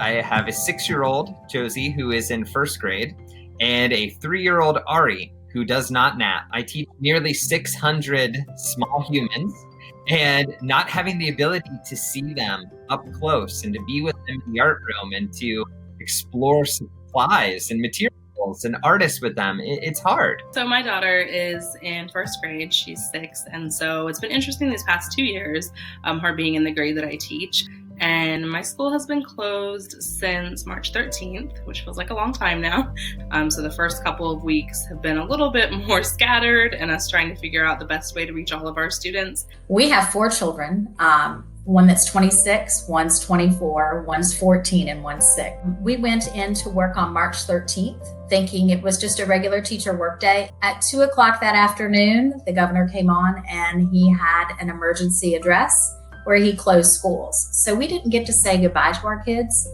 I have a 6-year-old, Josie, who is in first grade, and a 3-year-old, Ari, who does not nap. I teach nearly 600 small humans, and not having the ability to see them up close and to be with them in the art room and to explore supplies and materials and artists with them, it's hard. So my daughter is in first grade, she's 6, and so it's been interesting these past 2 years, her being in the grade that I teach. And my school has been closed since March 13th, which feels like a long time now. So the first couple of weeks have been a little bit more scattered and us trying to figure out the best way to reach all of our students. We have 4 children, one that's 26, one's 24, one's 14, and one's 6. We went into work on March 13th, thinking it was just a regular teacher workday. At 2 o'clock that afternoon, the governor came on and he had an emergency address where he closed schools. So we didn't get to say goodbye to our kids.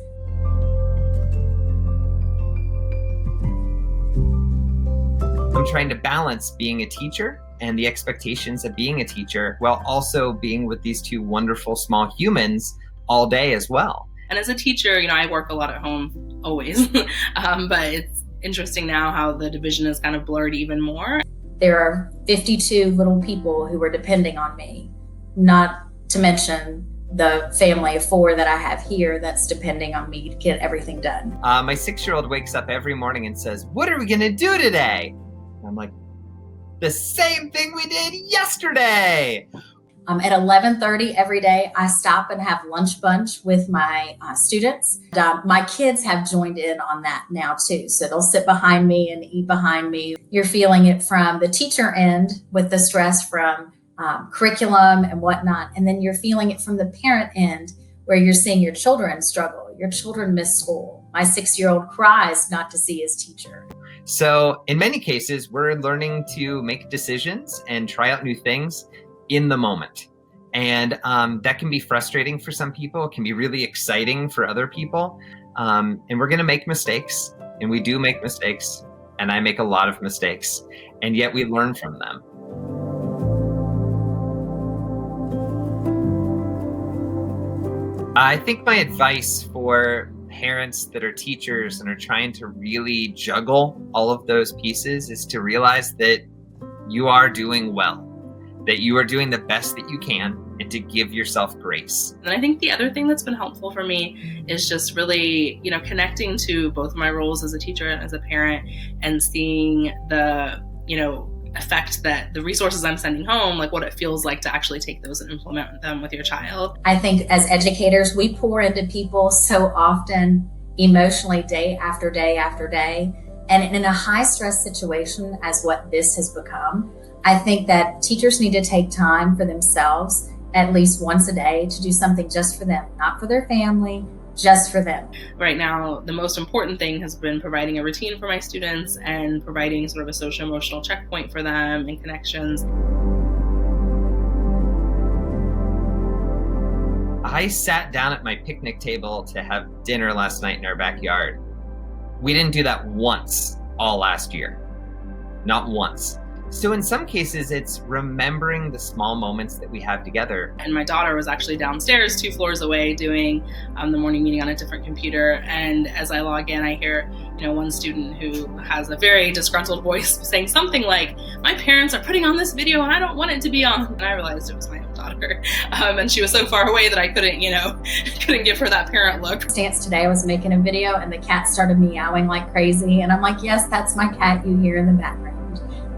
I'm trying to balance being a teacher and the expectations of being a teacher while also being with these 2 wonderful small humans all day as well. And as a teacher, I work a lot at home always, but it's interesting now how the division is kind of blurred even more. There are 52 little people who are depending on me, not to mention the family of 4 that I have here that's depending on me to get everything done. My 6-year-old wakes up every morning and says, "What are we gonna do today?" I'm like, the same thing we did yesterday. At 11:30 every day, I stop and have lunch bunch with my students. My kids have joined in on that now too. So they'll sit behind me and eat behind me. You're feeling it from the teacher end with the stress from curriculum and whatnot. And then you're feeling it from the parent end where you're seeing your children struggle. Your children miss school. My 6-year-old cries not to see his teacher. So in many cases, we're learning to make decisions and try out new things in the moment. And that can be frustrating for some people. It can be really exciting for other people. And we're going to make mistakes, and we do make mistakes. And I make a lot of mistakes, and yet we learn from them. I think my advice for parents that are teachers and are trying to really juggle all of those pieces is to realize that you are doing well, that you are doing the best that you can, and to give yourself grace. And I think the other thing that's been helpful for me is just really, connecting to both my roles as a teacher and as a parent and seeing the, effect that the resources I'm sending home, like what it feels like to actually take those and implement them with your child. I think as educators, we pour into people so often emotionally day after day after day. And in a high stress situation as what this has become, I think that teachers need to take time for themselves at least once a day to do something just for them, not for their family, just for them. Right now, the most important thing has been providing a routine for my students and providing sort of a social emotional checkpoint for them and connections. I sat down at my picnic table to have dinner last night in our backyard. We didn't do that once all last year. Not once. So in some cases, it's remembering the small moments that we have together. And my daughter was actually downstairs 2 floors away doing the morning meeting on a different computer. And as I log in, I hear, one student who has a very disgruntled voice saying something like, "My parents are putting on this video and I don't want it to be on." And I realized it was my own daughter. And she was so far away that I couldn't give her that parent look. Stance today, I was making a video and the cat started meowing like crazy. And I'm like, yes, that's my cat you hear in the background.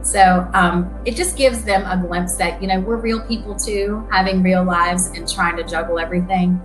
So it just gives them a glimpse that, we're real people too, having real lives and trying to juggle everything.